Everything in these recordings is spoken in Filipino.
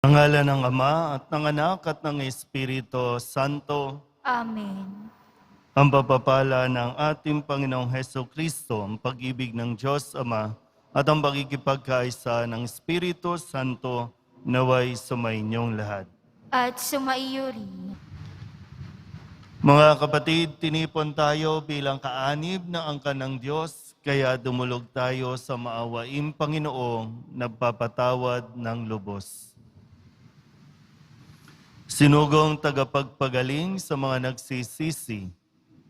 Ang ngalan ng Ama at ng Anak at ng Espiritu Santo, Amen. ang papapala ng ating Panginoong Heso Kristo, ang pag-ibig ng Diyos Ama, at ang pagkikipagkaisa ng Espiritu Santo naway sumainyong lahat. At sumaiyo rin. Mga kapatid, tinipon tayo bilang kaanib na angkan ng Diyos, kaya dumulog tayo sa maawaing Panginoong nagpapatawad ng lubos. Sinugong tagapagpagaling sa mga nagsisisi,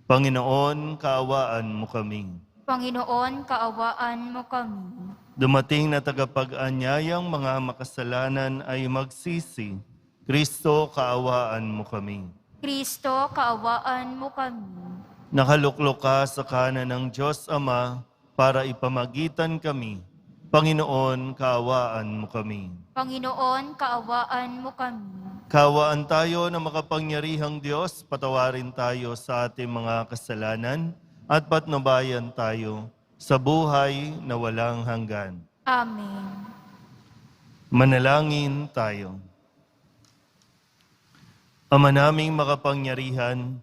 Panginoon, kaawaan mo kami. Panginoon, kaawaan mo kami. Dumating na tagapag-anyayang mga makasalanan ay magsisi, Kristo, kaawaan mo kami. Kristo, kaawaan mo kami. Nakaluklok ka sa kanan ng Diyos Ama para ipamagitan kami. Panginoon, kaawaan mo kami. Panginoon, kaawaan mo kami. Kaawaan tayo na makapangyarihang Diyos, patawarin tayo sa ating mga kasalanan at patnubayan tayo sa buhay na walang hanggan. Amen. Manalangin tayo. Ama naming makapangyarihan,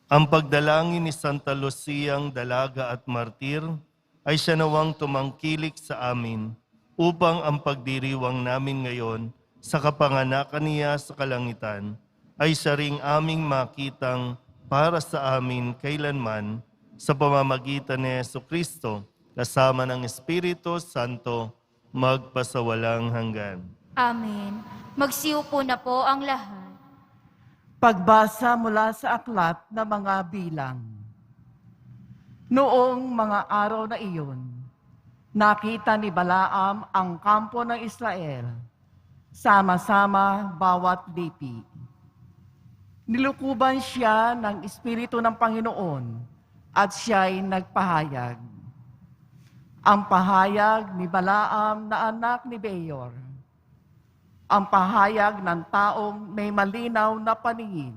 ang pagdalangin ni Santa Luciang dalaga at martir ay siya nawang tumangkilik sa amin upang ang pagdiriwang namin ngayon sa kapanganakan niya sa kalangitan ay siya ring aming makitang para sa amin kailanman sa pamamagitan ni Jesucristo kasama ng Espiritu Santo magpasawalang hanggan. Amen. Magsiupo na po ang lahat. Pagbasa mula sa aklat ng mga bilang. Noong mga araw na iyon, nakita ni Balaam ang kampo ng Israel, sama-sama bawat lipi. Nilukuban siya ng Espiritu ng Panginoon at siya'y nagpahayag. Ang pahayag ni Balaam na anak ni Beor, ang pahayag ng taong may malinaw na paningin.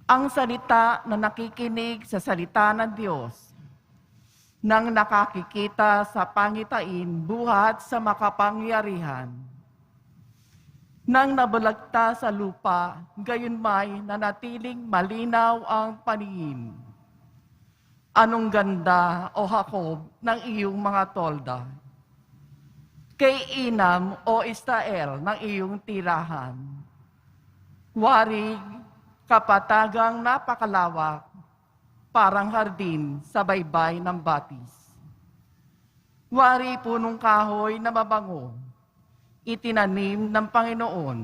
Ang salita na nakikinig sa salita ng Diyos, nang nakakikita sa pangitain buhat sa makapangyarihan, nang nabulagta sa lupa, gayon may nanatiling malinaw ang paningin. Anong ganda, O Jacob, ng iyong mga tolda? Kay inam, O Israel, ng iyong tirahan. Warig, kapatagang napakalawak, parang hardin sa baybay ng batis. Wari punong kahoy na mabango, itinanim ng Panginoon.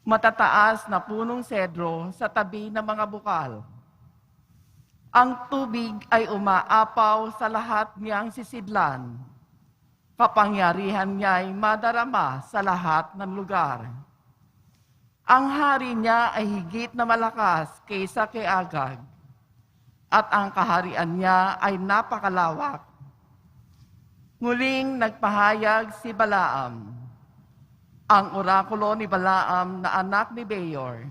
Matataas na punong sedro sa tabi ng mga bukal. Ang tubig ay umaapaw sa lahat niyang sisidlan. Kapangyarihan niya'y madarama sa lahat ng lugar. Ang hari niya ay higit na malakas kaysa kay Agag, at ang kaharian niya ay napakalawak. Muling nagpahayag si Balaam, ang orakulo ni Balaam na anak ni Beor,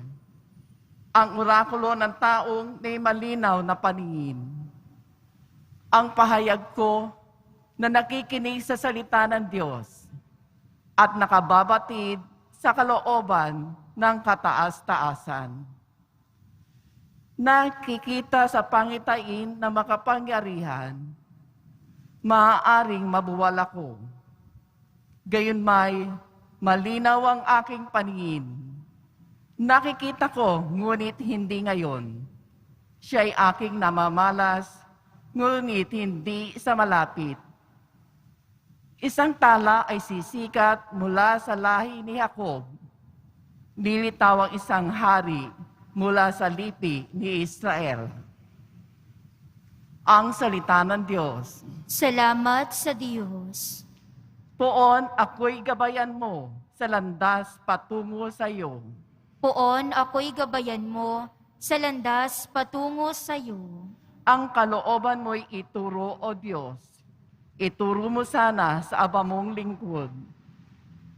ang orakulo ng taong may malinaw na paningin. Ang pahayag ko na nakikinig sa salita ng Diyos at nakababatid sa kalooban ng kataas-taasan. Nakikita sa pangitain na makapangyarihan, maaaring mabuwal ako. Gayon may malinaw ang aking paningin. Nakikita ko, ngunit hindi ngayon. Siya'y aking namamalas, ngunit hindi sa malapit. Isang tala ay sisikat mula sa lahi ni Jacob. Lilitaw ang isang hari mula sa lipi ni Israel. Ang salita ng Diyos. Salamat sa Diyos. Poon ako'y gabayan mo sa landas patungo sa iyo. Poon ako'y gabayan mo sa landas patungo sa iyo. Ang kalooban mo'y ituro, O Diyos. Ituro mo sana sa aba mong lingkod.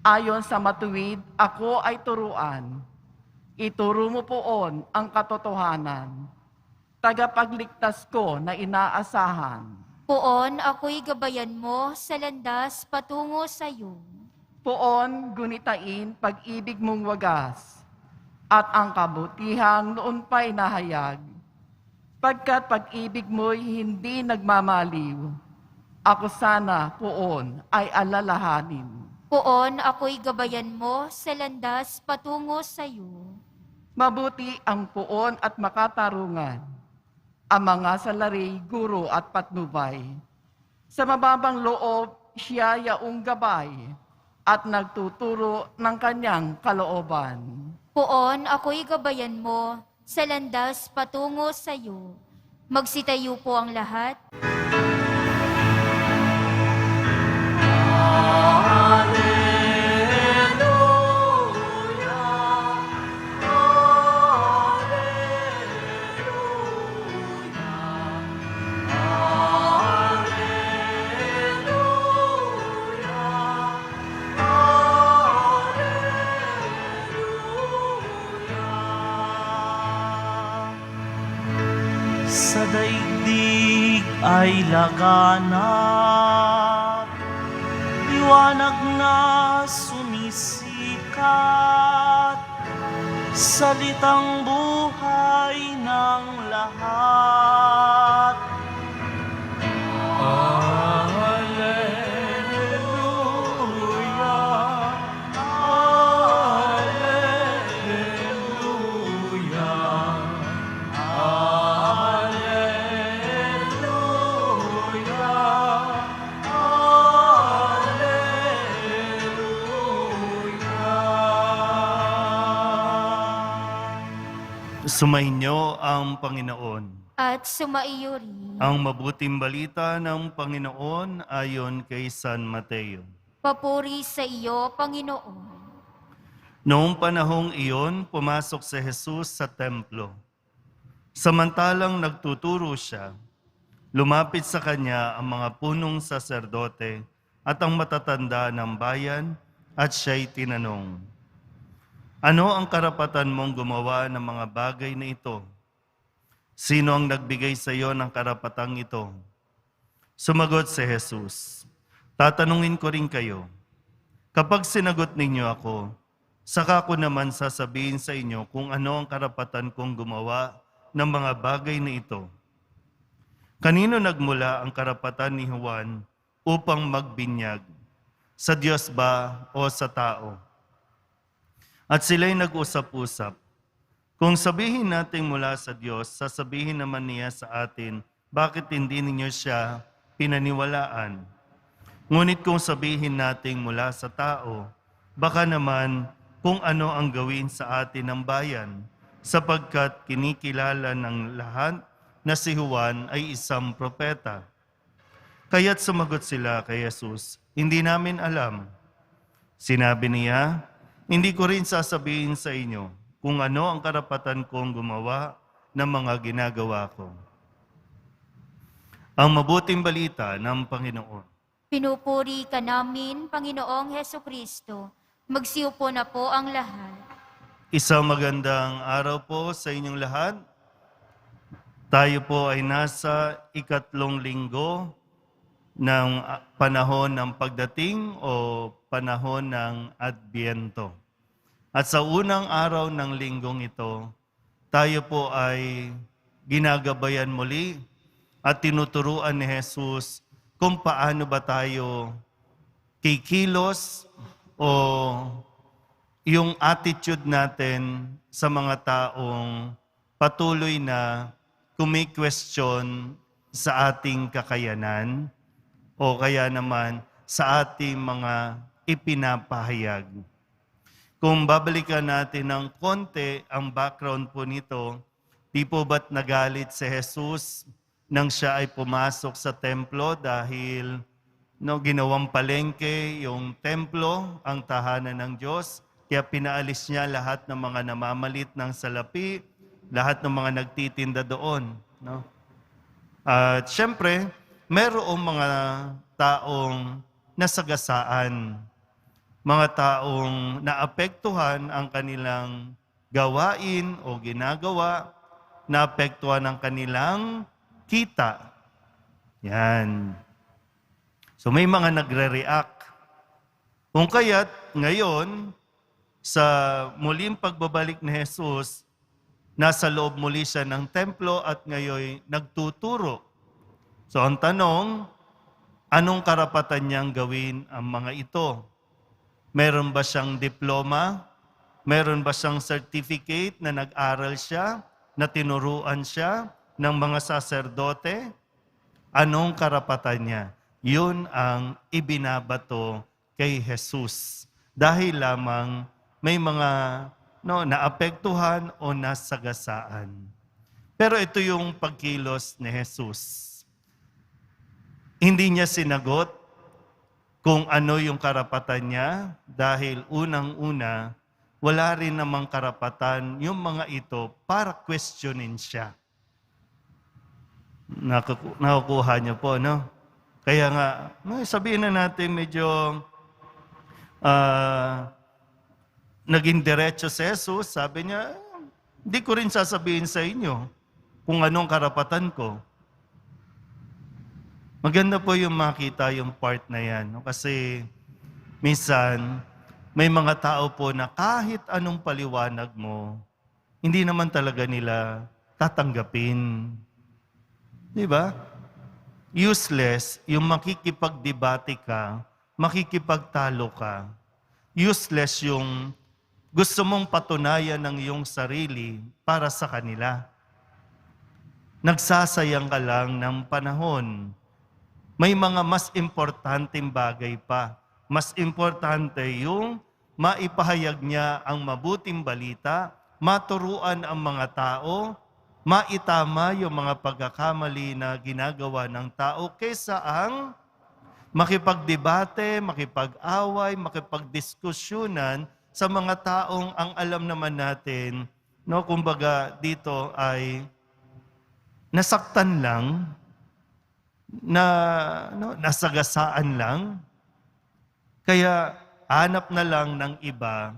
Ayon sa matuwid, ako ay turuan. Ituro mo poon ang katotohanan. Tagapagligtas ko na inaasahan. Poon ako'y gabayan mo sa landas patungo sa iyo. Poon gunitain pag-ibig mong wagas, at ang kabutihang noon pa'y nahayag. Pagkat pag-ibig mo'y hindi nagmamaliw, ako sana, poon, ay alalahanin. Poon, ako'y gabayan mo sa landas patungo sa iyo. Mabuti ang poon at makatarungan, ang mga salari, guro at patnubay. Sa mababang loob, siya yaong gabay at nagtuturo ng kanyang kalooban. Poon, ako'y gabayan mo sa landas patungo sa iyo. Magsitayo po ang lahat. Sa daigdig ay laganap, liwanag na sumisikat, salitang buhay ng lahat. Alleluia, Alleluia. Sumainyo ang Panginoon. At sumaiyo rin. Ang mabuting balita ng Panginoon ayon kay San Mateo. Papuri sa iyo, Panginoon. Noong panahong iyon, pumasok si Jesus sa templo. Samantalang nagtuturo siya, lumapit sa kanya ang mga punong saserdote at ang matatanda ng bayan at siya'y tinanong, "Ano ang karapatan mong gumawa ng mga bagay na ito? Sino ang nagbigay sa iyo ng karapatang ito?" Sumagot si Jesus, "Tatanungin ko rin kayo. Kapag sinagot ninyo ako, saka ko naman sasabihin sa inyo kung ano ang karapatan kong gumawa ng mga bagay na ito. Kanino nagmula ang karapatan ni Juan upang magbinyag? Sa Diyos ba o sa tao?" At sila'y nag-usap-usap. Kung sabihin natin mula sa Diyos, sasabihin naman niya sa atin, bakit hindi ninyo siya pinaniwalaan? Ngunit kung sabihin natin mula sa tao, baka naman kung ano ang gawin sa atin ng bayan, sapagkat kinikilala ng lahat na si Juan ay isang propeta. Kaya't sumagot sila kay Jesus, "Hindi namin alam." Sinabi niya, "Hindi ko rin sasabihin sa inyo kung ano ang karapatan kong gumawa ng mga ginagawa ko." Ang mabuting balita ng Panginoon. Pinupuri ka namin, Panginoong Hesukristo. Magsiupo na po ang lahat. Isang magandang araw po sa inyong lahat. Tayo po ay nasa ikatlong linggo ng panahon ng pagdating o panahon ng Adbyento. At sa unang araw ng linggong ito, tayo po ay ginagabayan muli at tinuturuan ni Jesus kung paano ba tayo kikilos o yung attitude natin sa mga taong patuloy na kumi-question sa ating kakayanan o kaya naman sa ating mga ipinapahayag. Kung babalikan natin ng konti ang background po nito, di po ba't nagalit si Jesus nang siya ay pumasok sa templo dahil ginawang palengke yung templo, ang tahanan ng Diyos, kaya pinaalis niya lahat ng mga namamalit ng salapi, lahat ng mga nagtitinda doon. No? At syempre, merong mga taong nasagasaan, mga taong naapektuhan ang kanilang gawain o ginagawa, naapektuhan ang kanilang kita. Yan. So may mga nagre-react Kung kaya't ngayon, sa muling pagbabalik ni Jesus, nasa loob muli siya ng templo at ngayon nagtuturo. So ang tanong, anong karapatan niyang gawin ang mga ito? Meron ba siyang diploma? Meron ba siyang certificate na nag-aral siya, na tinuruan siya ng mga saserdote? Anong karapatan niya? Yun ang ibinabato kay Jesus. Dahil lamang may mga naapektuhan o nasagasaan. Pero ito yung pagkilos ni Jesus. Hindi niya sinagot kung ano yung karapatan niya dahil unang-una, wala rin namang karapatan yung mga ito para questionin siya. Nakukuha niyo po, no? Kaya nga, sabihin na natin medyo naging diretso si Jesus, sabi niya, hindi ko rin sasabihin sa inyo kung anong karapatan ko. Maganda po yung makita yung part na yan. No? Kasi minsan, may mga tao po na kahit anong paliwanag mo, hindi naman talaga nila tatanggapin. Di ba? Useless yung makikipagdebate ka, makikipagtalo ka. Useless yung gusto mong patunayan ng iyong sarili para sa kanila. Nagsasayang ka lang ng panahon. May mga mas importanteng bagay pa. Mas importante yung maipahayag niya ang mabuting balita, maturuan ang mga tao, maitama yung mga pagkakamali na ginagawa ng tao kaysa ang makipagdebate, makipag-away, makipagdiskusyonan sa mga taong ang alam naman natin, no, kumbaga dito ay nasaktan lang, nasagasaan lang. Kaya hanap na lang ng iba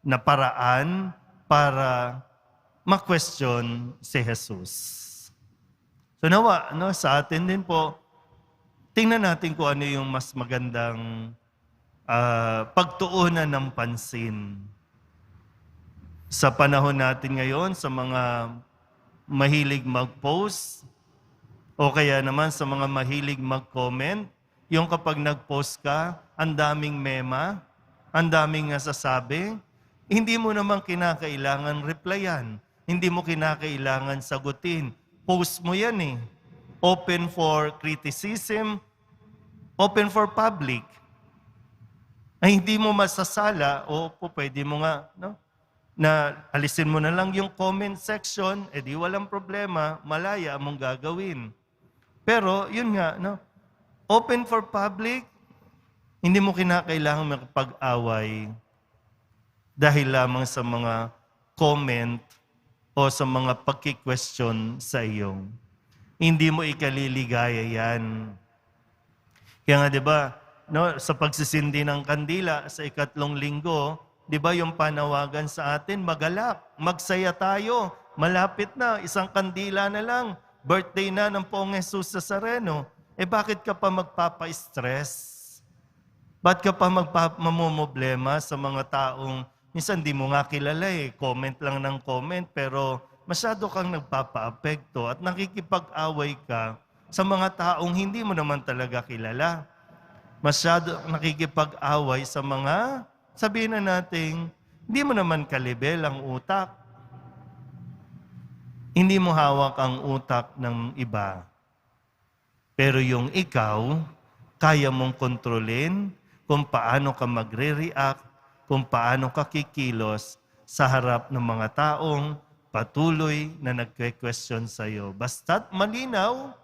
na paraan para ma-question si Jesus. So nawa, sa atin din po, tingnan natin kung ano yung mas magandang pagtuunan ng pansin. Sa panahon natin ngayon, sa mga mahilig mag-post, o kaya naman sa mga mahilig mag-comment, yung kapag nag-post ka, ang daming mema, ang daming nasasabi, hindi mo naman kinakailangan replyan, hindi mo kinakailangan sagutin. Post mo yan eh. Open for criticism, open for public. Ay hindi mo masasala o pwede mo nga, na alisin mo na lang yung comment section, edi walang problema, malaya mong gagawin. Pero yun nga, open for public, hindi mo kinakailangan makapag-away dahil lamang sa mga comment o sa mga pagki-question sa iyo. Hindi mo ikaliligaya yan. Kaya nga 'di ba, sa pagsisindi ng kandila sa 3 linggo, 'di ba yung panawagan sa atin, magalak, magsaya tayo, malapit na, 1 kandila na lang, birthday na ng Poong Jesus Nazareno. Bakit ka pa magpapa-stress? Ba't ka pa mamumblema sa mga taong minsan di mo nga kilala comment lang ng comment, pero masyado kang nagpapa-apekto at nakikipag-away ka sa mga taong hindi mo naman talaga kilala. Masyado nakikipag-away sa mga, sabihin na natin, hindi mo naman kalibel ang utak. Hindi mo hawak ang utak ng iba. Pero yung ikaw, kaya mong kontrolin kung paano ka magre-react, kung paano ka kikilos sa harap ng mga taong patuloy na nagque-question sa iyo. Basta't malinaw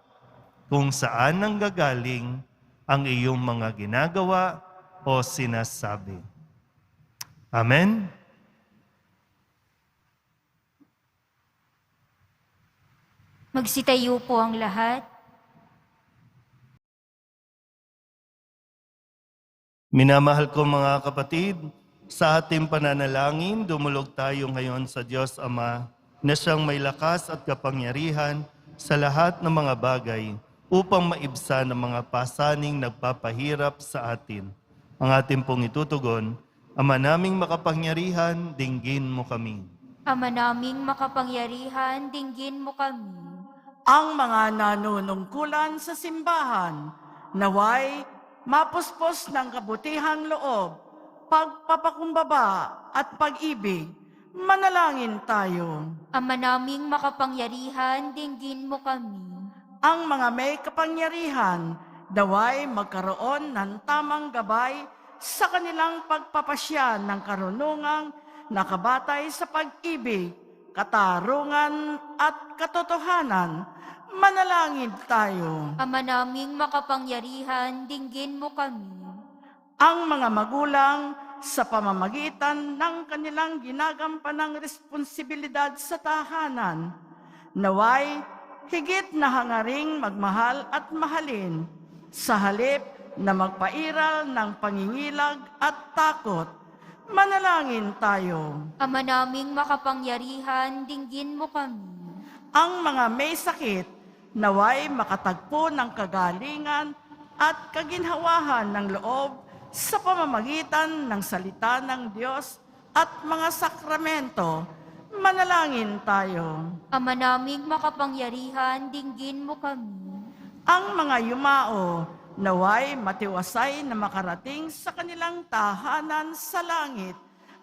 kung saan nanggagaling ang iyong mga ginagawa o sinasabi. Amen? Magsitayo po ang lahat. Minamahal ko mga kapatid, sa ating pananalangin, dumulog tayo ngayon sa Diyos Ama na siyang may lakas at kapangyarihan sa lahat ng mga bagay upang maibsan ang mga pasaning nagpapahirap sa atin. ang ating pong itutugon. Ama naming makapangyarihan, dinggin mo kami. Ama naming makapangyarihan, dinggin mo kami. Ang mga nanunungkulan sa simbahan, naway mapuspos ng kabutihang loob, pagpapakumbaba at pag-ibig. Manalangin tayo. Ama naming makapangyarihan, dinggin mo kami. Ang mga may kapangyarihan, daway magkaroon ng tamang gabay sa kanilang pagpapasya ng karunungang nakabatay sa pag-ibig, katarungan at katotohanan. Manalangin tayo. Ama naming makapangyarihan, dinggin mo kami. Ang mga magulang sa pamamagitan ng kanilang ginagampanang responsibilidad sa tahanan, naway higit na hangaring magmahal at mahalin, sa halip na magpairal ng pangingilag at takot. Manalangin tayo. Ama naming makapangyarihan, dinggin mo kami. Ang mga may sakit, naway makatagpo ng kagalingan at kaginhawahan ng loob sa pamamagitan ng salita ng Diyos at mga sakramento. Manalangin tayo. Ama naming makapangyarihan, dinggin mo kami. Ang mga yumao, naway matiwasay na makarating sa kanilang tahanan sa langit.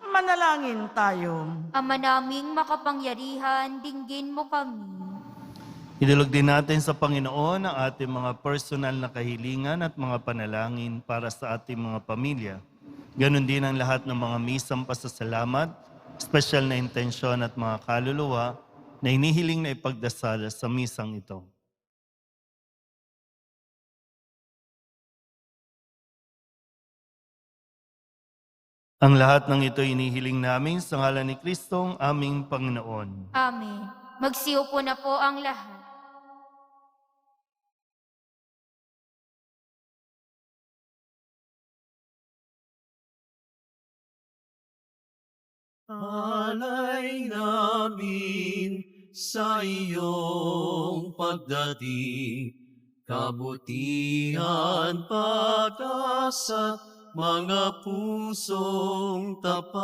Manalangin tayo. Ama naming makapangyarihan, dinggin mo kami. Idulog din natin sa Panginoon ang ating mga personal na kahilingan at mga panalangin para sa ating mga pamilya. Ganon din ang lahat ng mga misang pasasalamat, special na intensyon at mga kaluluwa na inihiling na ipagdasal sa misang ito. Ang lahat ng ito inihiling namin sa ngalan ni Kristong aming Panginoon. Amen. Magsiupo na po ang lahat. Alay namin sa iyong pagdating, kabutihan, pag-asa, mga pusong tapat.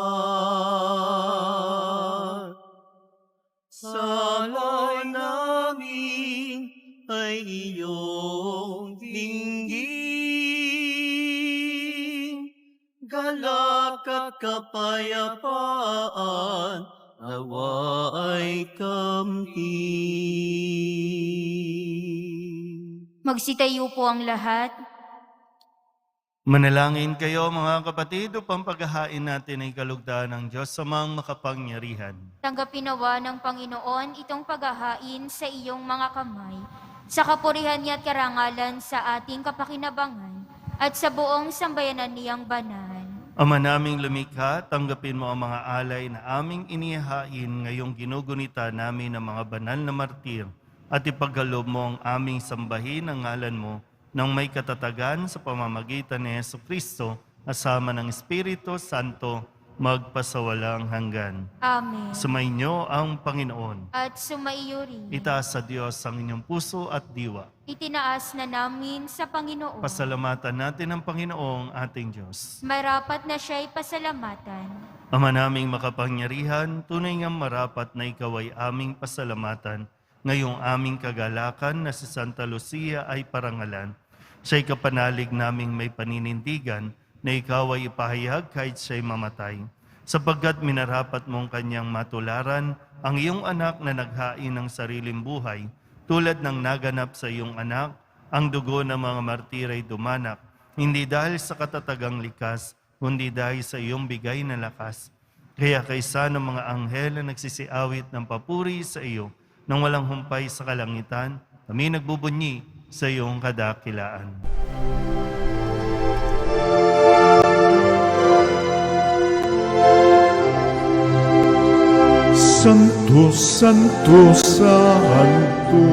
Salay namin ay iyong dinggin, galak at kapayapaan, nawa ay kamtin. Magsitayo po ang lahat. Manalangin kayo mga kapatid upang paghahain natin ay kalugdan ng Diyos sa mga makapangyarihan. Tanggapin nawa ng Panginoon itong paghahain sa iyong mga kamay, sa kapurihan niya at karangalan sa ating kapakinabangan, at sa buong sambayanan niyang banal. Ama naming lumikha, tanggapin mo ang mga alay na aming inihahain ngayong ginugunita namin ng mga banal na martir, at ipagkaloob mo ang aming sambahin ang ngalan mo, nang may katatagan sa pamamagitan ni Jesucristo, asama ng Espiritu Santo, magpasawalang hanggan. Amen. Sumainyo ang Panginoon. At sumaiyo rin. Itaas sa Diyos ang inyong puso at diwa. Itinaas na namin sa Panginoon. Pasalamatan natin ang Panginoong ating Diyos. Marapat na siya'y pasalamatan. Ama naming makapangyarihan, tunay ngang marapat na ikaw ay aming pasalamatan. Ngayong aming kagalakan na si Santa Lucia ay parangalan. Siya'y kapanalig naming may paninindigan na ikaw ay ipahayag kahit siya'y mamatay. Sapagkat minarapat mong kanyang matularan ang iyong anak na naghain ng sariling buhay, tulad ng naganap sa iyong anak, ang dugo ng mga martir ay dumanak, hindi dahil sa katatagang likas, kundi dahil sa iyong bigay na lakas. Kaya kaysa ng mga anghel na nagsisiawit ng papuri sa iyo, nang walang humpay sa kalangitan, kami nagbubunyi sa iyong kadakilaan. Santo, Santo, Santo,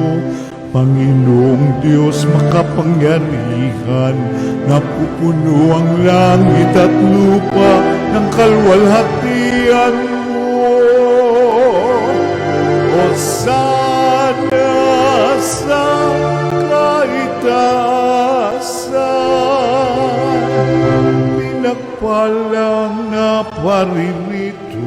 Panginoong Diyos makapangyarihan, napupuno ang langit at lupa ng kalwalhatian mo. Hosana sa kaitaasan. palang naparirito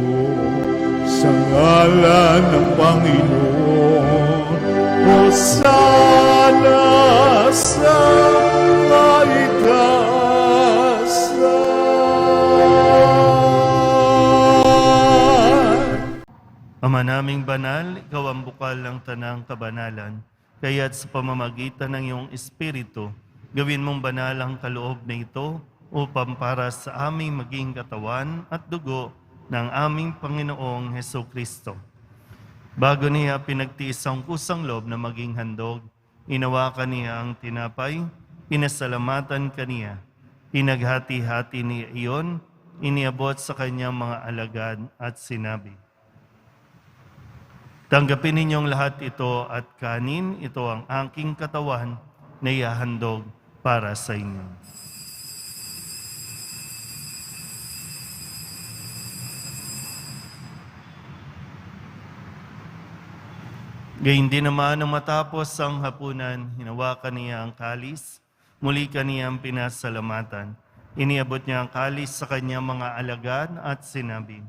sa ngalan ng Panginoon. Hosana sa kaitaasan. Ama naming banal, ikaw ang bukal ng tanang kabanalan, kaya't sa pamamagitan ng iyong Espiritu, gawin mong banal ang kaloob na ito upang para sa aming maging katawan at dugo ng aming Panginoong Heso Kristo. Bago niya pinagtiis ang kusang loob na maging handog, inawakan niya ang tinapay, pinasalamatan kaniya, pinaghati-hati niya iyon, iniabot sa kanyang mga alagad at sinabi, "Tanggapin ninyong lahat ito at kanin, ito ang aking katawan na ihahandog para sa inyo." Gayun din naman nang matapos ang hapunan, hinawakan niya ang kalis, muli kaniyang pinasalamatan. Iniabot niya ang kalis sa kanyang mga alagad at sinabi,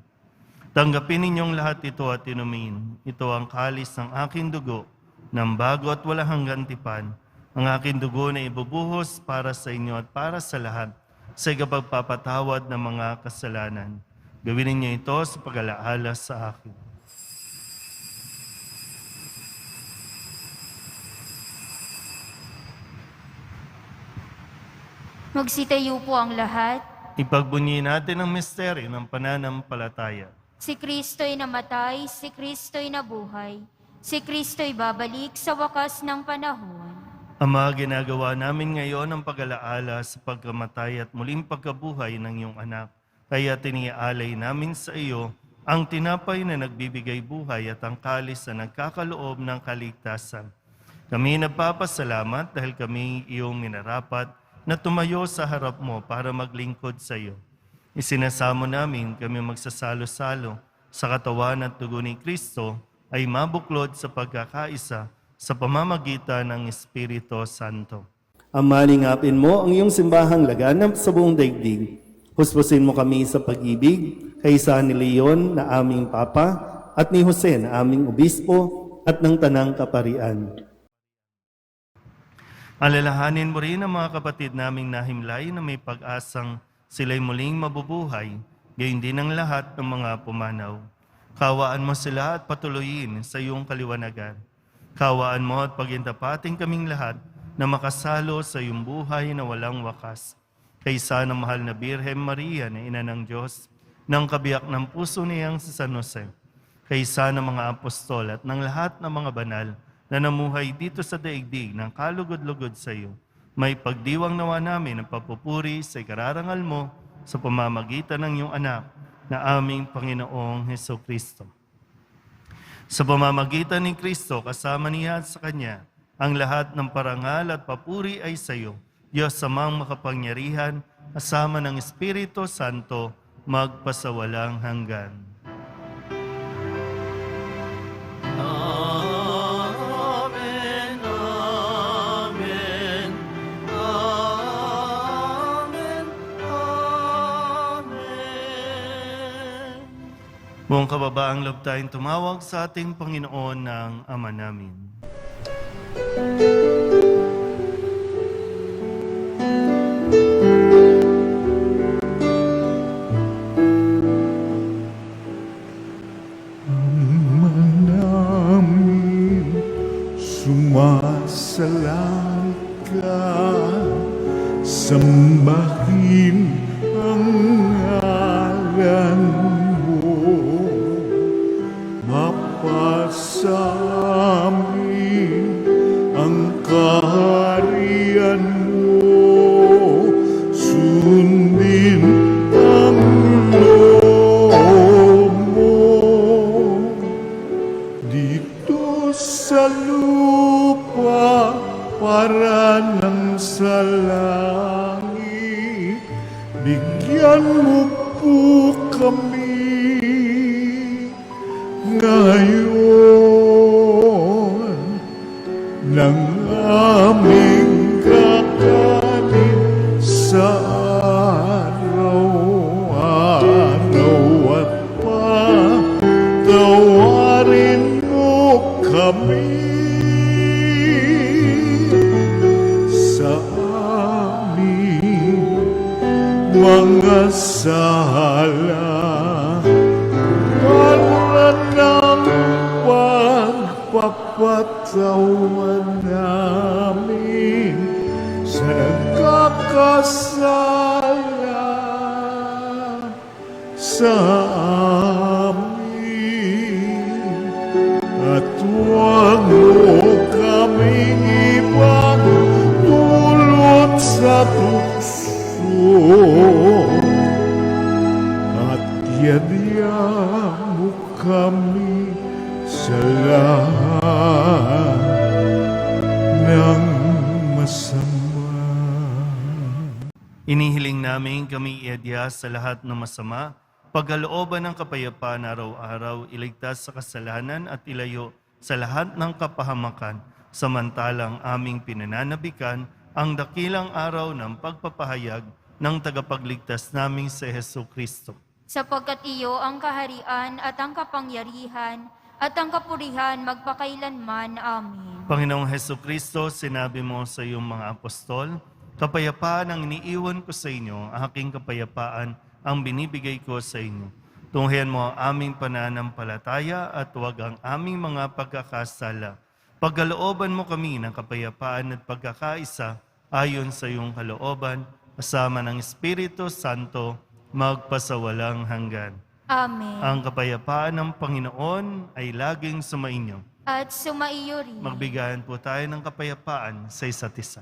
"Tanggapin ninyong lahat ito at inumin. Ito ang kalis ng aking dugo, ng bago at walang hanggang tipan. Ang aking dugo na ibubuhos para sa inyo at para sa lahat, sa ikapagpapatawad ng mga kasalanan. Gawin ninyo ito sa pag-alaala sa akin." Magsitayo po ang lahat. Ipagbunyi natin ang misteryo ng pananampalataya. Si Kristo'y namatay, si Kristo'y nabuhay, si Kristo'y babalik sa wakas ng panahon. Ama, ginagawa namin ngayon ang pag-alaala sa pagkamatay at muling pagkabuhay ng iyong anak. Kaya tiniaalay namin sa iyo ang tinapay na nagbibigay buhay at ang kalis na nagkakaloob ng kaligtasan. Kami nagpapasalamat dahil kami iyong minarapat na tumayo sa harap mo para maglingkod sa iyo. Isinasamo namin kami magsasalo-salo sa katawan at dugo ni Kristo ay mabuklod sa pagkakaisa sa pamamagitan ng Espiritu Santo. Ama, lingapin mo ang iyong simbahang laganap sa buong daigdig. Huspusin mo kami sa pag-ibig, kaysa ni Leon na aming Papa at ni Jose na aming Obispo at ng Tanang Kaparian. Alalahanin mo rin ang mga kapatid naming nahimlay na may pag-asang sila'y muling mabubuhay, gayon din ang lahat ng mga pumanaw. Kawaan mo sila at patuloyin sa iyong kaliwanagan. Kawaan mo at pagintapating kaming lahat na makasalo sa iyong buhay na walang wakas. Kaysa ng mahal na Birhen Maria na Ina ng Diyos, ng kabiyak ng puso niyang si San Jose, kaysa ng mga apostol at ng lahat ng mga banal na namuhay dito sa daigdig ng kalugod-lugod sa iyo, may pagdiwang nawa namin ang papupuri sa ikararangal mo sa pamamagitan ng iyong anak na aming Panginoong Heso Kristo. Sa pamamagitan ni Kristo, kasama niya at sa Kanya, ang lahat ng parangal at papuri ay sa iyo, Diyos Amang makapangyarihan, kasama ng Espiritu Santo, magpasawalang hanggan. Amen, amen, amen, amen. Buong kababaang loob tayong tumawag sa ating Panginoon ng Ama namin. Ama namin, sumasalang ka, sambahin ang ngalan mo, mapasamin ang kaharian mo, sundin ang loob mo dito sa lupa para nang sa langit. Bigyan mo po kami ngayon ng aming kakanin sa araw. sala para ng pagpapatawan namin sa nagkakasala sa amin. At huwag mo kaming ibang dulot sa tukso at yadya mo kami sa lahat ng masama. Inihiling namin kami iadya sa lahat ng masama, pagkalooban ng kapayapaan araw-araw, iligtas sa kasalanan at ilayo sa lahat ng kapahamakan, samantalang aming pinananabikan ang dakilang araw ng pagpapahayag ng tagapagligtas naming si Hesu Kristo. Sapagkat iyo ang kaharian at ang kapangyarihan at ang kapurihan magpakailanman. Amen. Panginoong Hesu Kristo, sinabi mo sa iyong mga apostol, kapayapaan ang iniiwan ko sa inyo, aking kapayapaan ang binibigay ko sa inyo. Tunghayan mo ang aming pananampalataya at huwag ang aming mga pagkakasala. Pagkalooban mo kami ng kapayapaan at pagkakaisa ayon sa iyong kalooban, kasama ng Espiritu Santo, magpasawalang hanggan. Amen. Ang kapayapaan ng Panginoon ay laging sumainyo. At sumaiyo rin. Magbigayan po tayo ng kapayapaan sa isa't isa.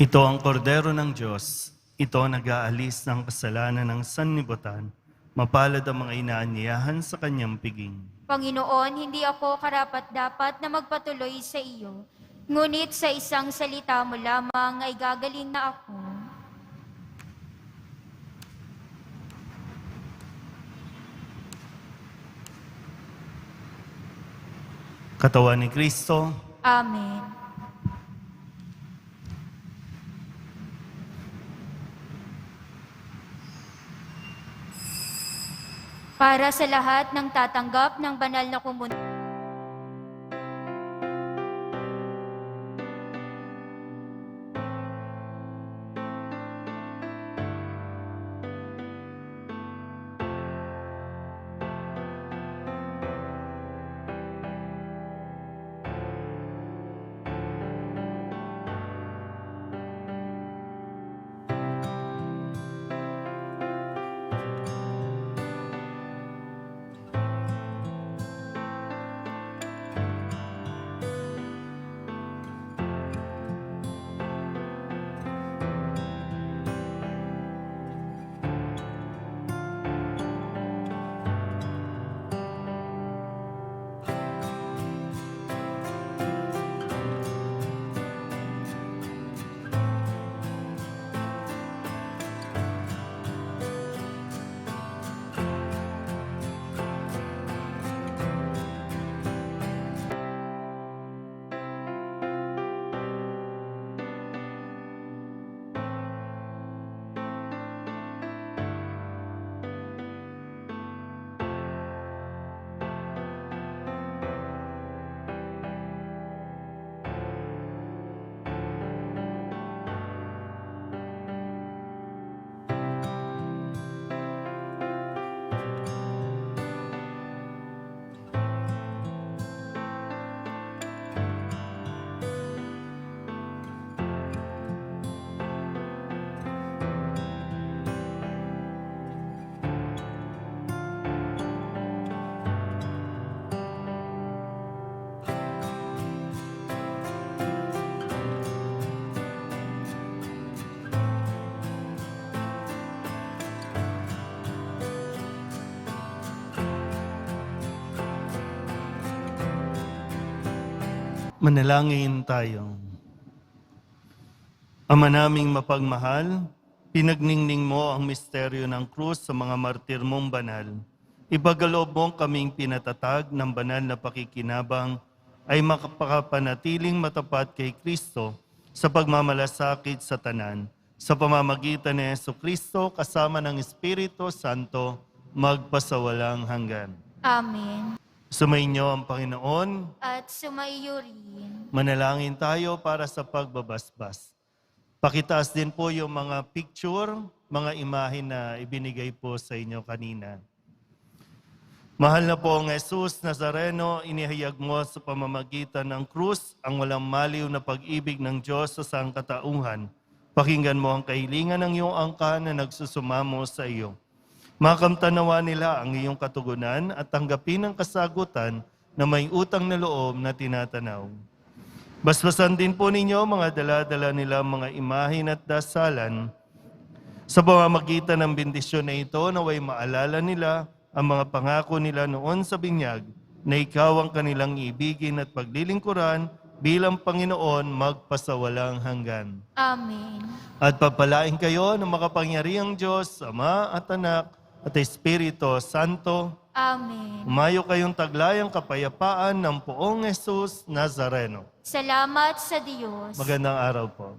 Ito ang kordero ng Diyos. Ito nag-aalis ng kasalanan ng sanlibutan. Mapalad ang mga inaanyayahan sa kanyang piging. Panginoon, hindi ako karapat-dapat na magpatuloy sa iyo. Ngunit sa isang salita mo lamang ay gagaling na ako. Katawan ni Kristo, Amen. Para sa lahat ng tatanggap ng banal na komunidad, Manalangin tayo. Ama naming mapagmahal, pinagningning mo ang misteryo ng krus sa mga martir mong banal. Ibagaloob mong kaming pinatatag ng banal na pakikinabang ay makapanatiling matapat kay Kristo sa pagmamalasakit sa tanan. Sa pamamagitan ni Jesucristo kasama ng Espiritu Santo, magpasawalang hanggan. Amen. Sumainyo ang Panginoon. At sumaiyo rin. Manalangin tayo para sa pagbabasbas. Pakitaas din po yung mga picture, mga imahe na ibinigay po sa inyo kanina. Mahal na po ang Jesus Nazareno, inihayag mo sa pamamagitan ng krus ang walang maliw na pag-ibig ng Diyos sa sangkatauhan. Pakinggan mo ang kahilingan ng iyong angkan na nagsusumamo sa iyo. Makamtanawa nila ang iyong katugunan at tanggapin ang kasagutan na may utang na loob na tinatanaw. Basbasan din po ninyo mga dala-dala nila mga imahin at dasalan. Sa pamamagitan ng bendisyon na ito, naway maalala nila ang mga pangako nila noon sa binyag na ikaw ang kanilang ibigin at paglilingkuran bilang Panginoon magpasawalang hanggan. Amen. At pagpalain kayo ng makapangyarihang Diyos, Ama at Anak at Espiritu Santo. Amen. Umayo kayong taglayang kapayapaan ng poong Jesus Nazareno. Salamat sa Diyos. Magandang araw po.